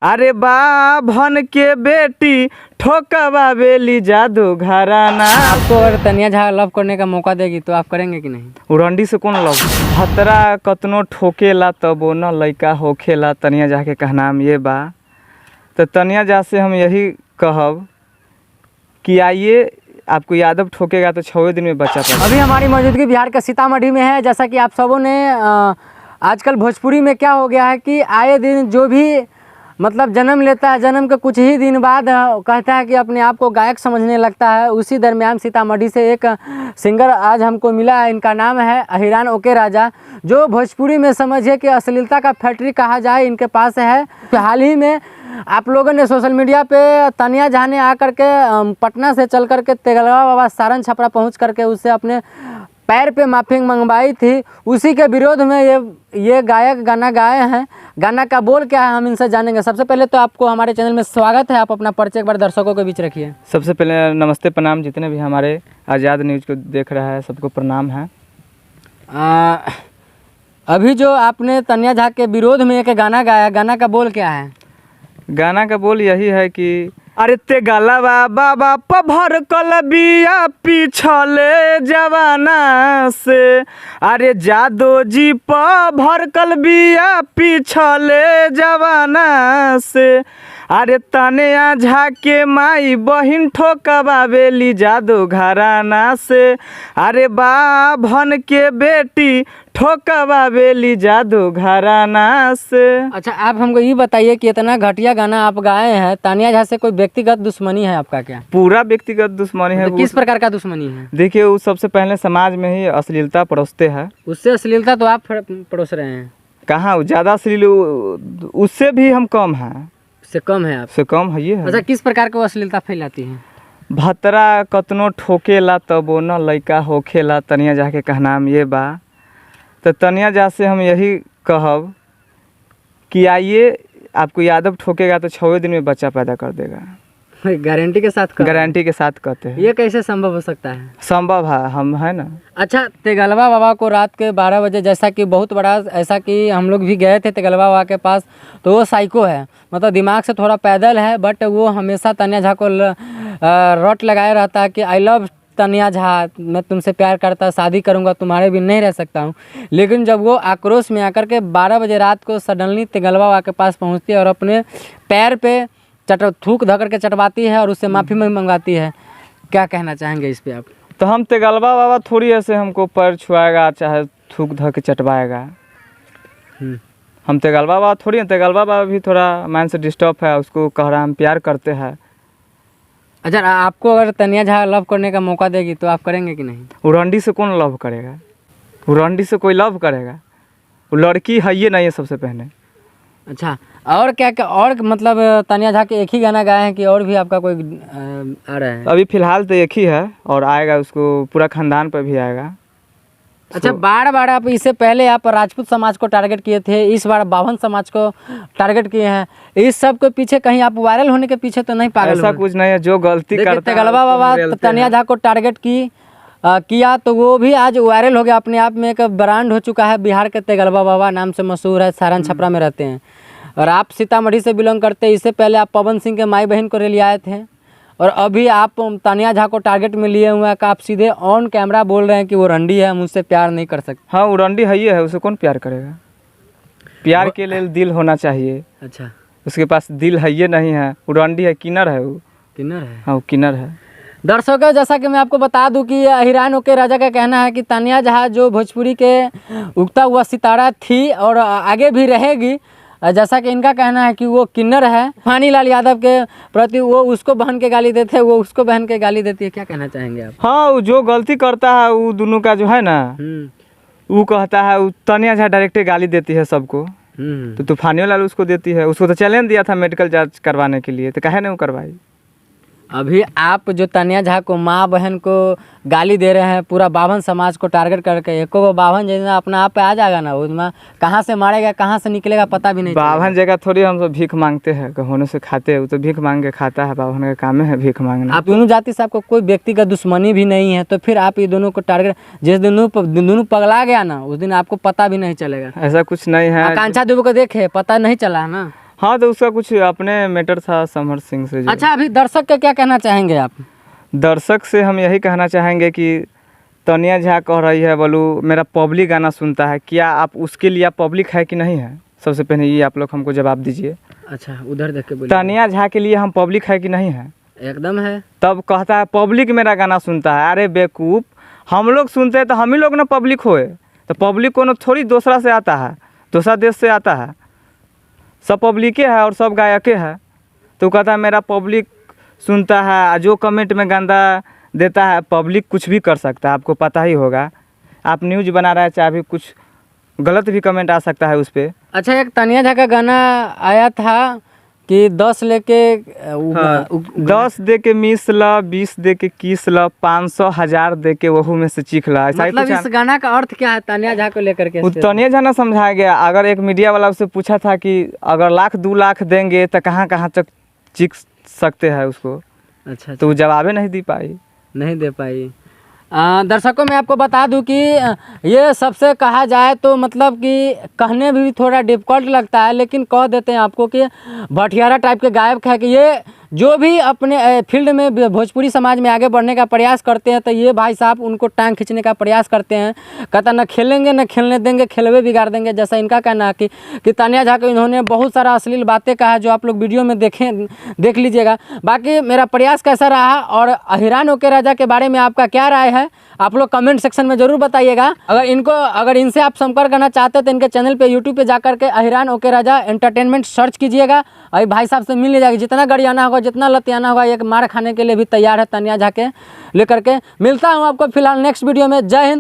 अरे बाभन के बेटी ठोकवा बेली जादू घराना। आपको अगर तनिया झा लव करने का मौका देगी तो आप करेंगे कि नहीं? उरंडी से कौन लव? भतरा कतनो ठोकेला तबो न लइका होखेला। तनिया झा के कहनाम ये बा। तो तनिया झा से हम यही कहब कि आइए, आपको यादव ठोकेगा तो 6 दिन में बच्चा पैदा। अभी हमारी मौजूदगी बिहार के सीतामढ़ी में है। जैसा कि आप सबों ने आजकल भोजपुरी में क्या हो गया है कि आए दिन जो भी मतलब जन्म लेता है, जन्म के कुछ ही दिन बाद कहता है कि अपने आप को गायक समझने लगता है। उसी दरमियान सीतामढ़ी से एक सिंगर आज हमको मिला है। इनका नाम है अहिरान ओके राजा, जो भोजपुरी में समझिए कि अश्लीलता का फैक्ट्री कहा जाए इनके पास है। हाल ही में आप लोगों ने सोशल मीडिया पे तनिया झा ने आकर के पटना से चल करके तेगलवा बाबा सारन छपरा पहुँच करके उससे अपने पैर पे माफ़ी मंगवाई थी। उसी के विरोध में ये गायक गाना गाए हैं। गाना का बोल क्या है हम इनसे जानेंगे। सबसे पहले तो आपको हमारे चैनल में स्वागत है। आप अपना परिचय एक बार दर्शकों के बीच रखिए। सबसे पहले नमस्ते प्रणाम, जितने भी हमारे आज़ाद न्यूज़ को देख रहा है सबको प्रणाम है। अभी जो आपने तनिया झा के विरोध में एक गाना गाया, गाना का बोल क्या है? गाना का बोल यही है कि अरे ते गलवा बाबा पभर कल बिया पिछले जवाना से। अरे जादो जी पभर कल बिया पिछले जवाना से। अरे तनिया झा के माई बहिन ठोकवा बेली जादू घराना से। अरे बाभन के बेटी ठोकवा बेली जादू घराना से। अच्छा, आप हमको ये बताइए कि इतना घटिया गाना आप गाए हैं, तनिया झा से कोई व्यक्तिगत दुश्मनी है आपका क्या? पूरा व्यक्तिगत दुश्मनी है। तो किस प्रकार का दुश्मनी है? देखिए, वो सबसे पहले समाज में ही अश्लीलता परोसते हैं। उससे अश्लीलता तो आप परोस रहे हैं। कहाँ ज़्यादा अश्लील, उससे भी हम कम हैं। उससे कम है आप? से कम है ये है। अच्छा, किस प्रकार का अश्लीलता फैलाती है? भतरा कतनो ठोकेला तबो न लइका होखेला। तनिया झा के कहनाम ये बा। तो तनिया झा से हम यही कहब कि आइए, आपको यादव ठोकेगा तो 6 दिन में बच्चा पैदा कर देगा। गारंटी के साथ? गारंटी के साथ कहते हैं। ये कैसे संभव हो सकता है? संभव है, हम है ना। अच्छा, तेगलवा बाबा को रात के 12 बजे, जैसा कि बहुत बड़ा ऐसा कि हम लोग भी गए थे तेगलवा बाबा के पास, तो वो साइको है, मतलब दिमाग से थोड़ा पैदल है, बट वो हमेशा तनिया झा को रट लगाए रहता है कि आई लव तनिया झा, मैं तुमसे प्यार करता, शादी करूंगा, तुम्हारे भी नहीं रह सकता हूं। लेकिन जब वो आक्रोश में आकर के 12 बजे रात को सडनली तेगलवा बाबा के पास पहुंचती है और अपने पैर पे थूक धर करके चटवाती है और उससे माफ़ी मंगवाती है, क्या कहना चाहेंगे इस पे आप? तो हम तेगलवा बाबा थोड़ी ऐसे हमको पैर छुआएगा चाहे थूक धर के चटवाएगा। हम तेगलवा बाबा थोड़ी हैं। तेगलवा बाबा भी थोड़ा माइंड से डिस्टर्ब है, उसको कह रहा हम प्यार करते हैं। अच्छा, आपको अगर तनिया झा लव करने का मौका देगी तो आप करेंगे कि नहीं? उरंडी से कौन लव करेगा? उरंडी से कोई लव करेगा? वो लड़की है ये नहीं है सबसे पहले। अच्छा, और क्या और मतलब तनिया झा के एक ही गाना गाए हैं कि और भी आपका कोई आ रहा है? अभी फिलहाल तो एक ही है और आएगा, उसको पूरा खानदान पर भी आएगा। अच्छा, बार आप इससे पहले आप राजपूत समाज को टारगेट किए थे, इस बार बाभन समाज को टारगेट किए हैं। इस सब के पीछे कहीं आप वायरल होने के पीछे तो नहीं पागल? ऐसा कुछ नहीं है, जो गलती करता है। तेगलवा बाबा तनिया झा को टारगेट किया तो वो भी आज वायरल हो गया, अपने आप में एक ब्रांड हो चुका है। बिहार के तेगलवा बाबा नाम से मशहूर है, सारन छपरा में रहते हैं और आप सीतामढ़ी से बिलोंग करते हैं। इससे पहले आप पवन सिंह के माई बहन को ले आए थे और अभी आप तनिया झा को टारगेट में लिए हुए हैं कि आप सीधे ऑन कैमरा बोल रहे हैं कि वो रंडी है, मुझसे प्यार नहीं कर सकते। हाँ, वो रंडी है ये है, उसे कौन प्यार करेगा? प्यार के लिए दिल होना चाहिए। अच्छा, उसके पास दिल है ये नहीं है, वो रंडी है, किन्नर है। वो किन्नर है? हाँ, वो किन्नर है। दर्शकों, जैसा कि मैं आपको बता दूं कि अहिरान ओके राजा का कहना है कि तनिया झा जो भोजपुरी के उगता हुआ सितारा थी और आगे भी रहेगी। जैसा कि इनका कहना है कि वो किन्नर है। फानी लाल यादव के प्रति वो उसको बहन के गाली देते हैं, वो उसको बहन के गाली देती है, क्या कहना चाहेंगे आप? हाँ, वो जो गलती करता है वो दोनों का जो है ना, वो कहता है, वो तनिया झा डायरेक्ट गाली देती है सबको। तो तूफानी लाल उसको देती है। उसको तो चैलेंज दिया था मेडिकल जांच करवाने के लिए, तो काहे नहीं वो करवाई? अभी आप जो तनिया झा को माँ बहन को गाली दे रहे हैं, पूरा बाभन समाज को टारगेट करके, एक को बाभन जैसा अपना आप पे आ जाएगा ना, उसमें कहाँ से मारेगा कहाँ से निकलेगा पता भी नहीं। बाभन जगह थोड़ी हम सब भीख मांगते हैं, होने से खाते हैं। वो तो भीख मांग के खाता है, बाभन का काम है भीख मांगना। आप दोनों जाति से आपको कोई व्यक्तिगत दुश्मनी भी नहीं है, तो फिर आप ये दोनों को टारगेट, जिस दिन दोनों पगला गया ना उस दिन आपको पता भी नहीं चलेगा। ऐसा कुछ नहीं है। आकांक्षा दुबे को देखे पता नहीं चला है ना? हाँ तो उसका कुछ अपने मैटर था समर सिंह से जो। अच्छा, अभी दर्शक के क्या कहना चाहेंगे आप? दर्शक से हम यही कहना चाहेंगे कि तनिया झा कह रही है बोलू मेरा पब्लिक गाना सुनता है, क्या आप उसके लिए पब्लिक है कि नहीं है? सबसे पहले ये आप लोग हमको जवाब दीजिए। अच्छा, उधर देख के बोलिए। तनिया झा के लिए हम पब्लिक है कि नहीं है? एकदम है। तब कहता है पब्लिक मेरा गाना सुनता है। अरे बेवकूफ़, हम लोग सुनते हैं तो हम ही लोग ना पब्लिक होए। तो पब्लिक को थोड़ी दूसरा से आता है, दूसरा देश से आता है। सब पब्लिके है और सब गायके है। तो कहता है मेरा पब्लिक सुनता है, जो कमेंट में गंदा देता है पब्लिक कुछ भी कर सकता है, आपको पता ही होगा। आप न्यूज़ बना रहे हैं, चाहे भी कुछ गलत भी कमेंट आ सकता है उस पर। अच्छा, एक तनिया झा का गाना आया था कि 10 लेके 10 दे के मिस ला, 20 दे के किस ला, 500 1000 दे के वहू में से चीख ला। ऐसा ही मतलब कुछ इस गाना का अर्थ क्या है तनिया झा को लेकर के? वो तनिया झा ना समझाया गया। अगर एक मीडिया वाला उससे पूछा था कि अगर 1 लाख 2 लाख देंगे तो कहाँ कहाँ तक चीख सकते हैं उसको, अच्छा, तो वो जवाबे नहीं दी पाई। नहीं दे पाई। दर्शकों मैं आपको बता दूं कि ये सबसे कहा जाए तो मतलब कि कहने में भी थोड़ा डिफ़िकल्ट लगता है, लेकिन कह देते हैं आपको कि भटियारा टाइप के गायक है कि ये जो भी अपने फील्ड में भोजपुरी समाज में आगे बढ़ने का प्रयास करते हैं तो ये भाई साहब उनको टांग खींचने का प्रयास करते हैं। कहता न खेलेंगे न खेलने देंगे, खेलवे बिगाड़ देंगे, जैसा इनका कहना है कि तनिया झा को इन्होंने बहुत सारा अश्लील बातें कहा जो आप लोग वीडियो में देख लीजिएगा। बाकी मेरा प्रयास कैसा रहा और अहिरान ओके राजा के बारे में आपका क्या राय है आप लोग कमेंट सेक्शन में ज़रूर बताइएगा। अगर इनसे आप संपर्क करना चाहते हैं तो इनके चैनल पे यूट्यूब पे जाकर के अहिरान ओके राजा एंटरटेनमेंट सर्च कीजिएगा। अभी भाई साहब से मिल जाएगा, जितना गरियाना होगा जितना लतियाना होगा एक मार खाने के लिए भी तैयार है तनिया झा के लेकर के। मिलता हूँ आपको फिलहाल नेक्स्ट वीडियो में। जय हिंद।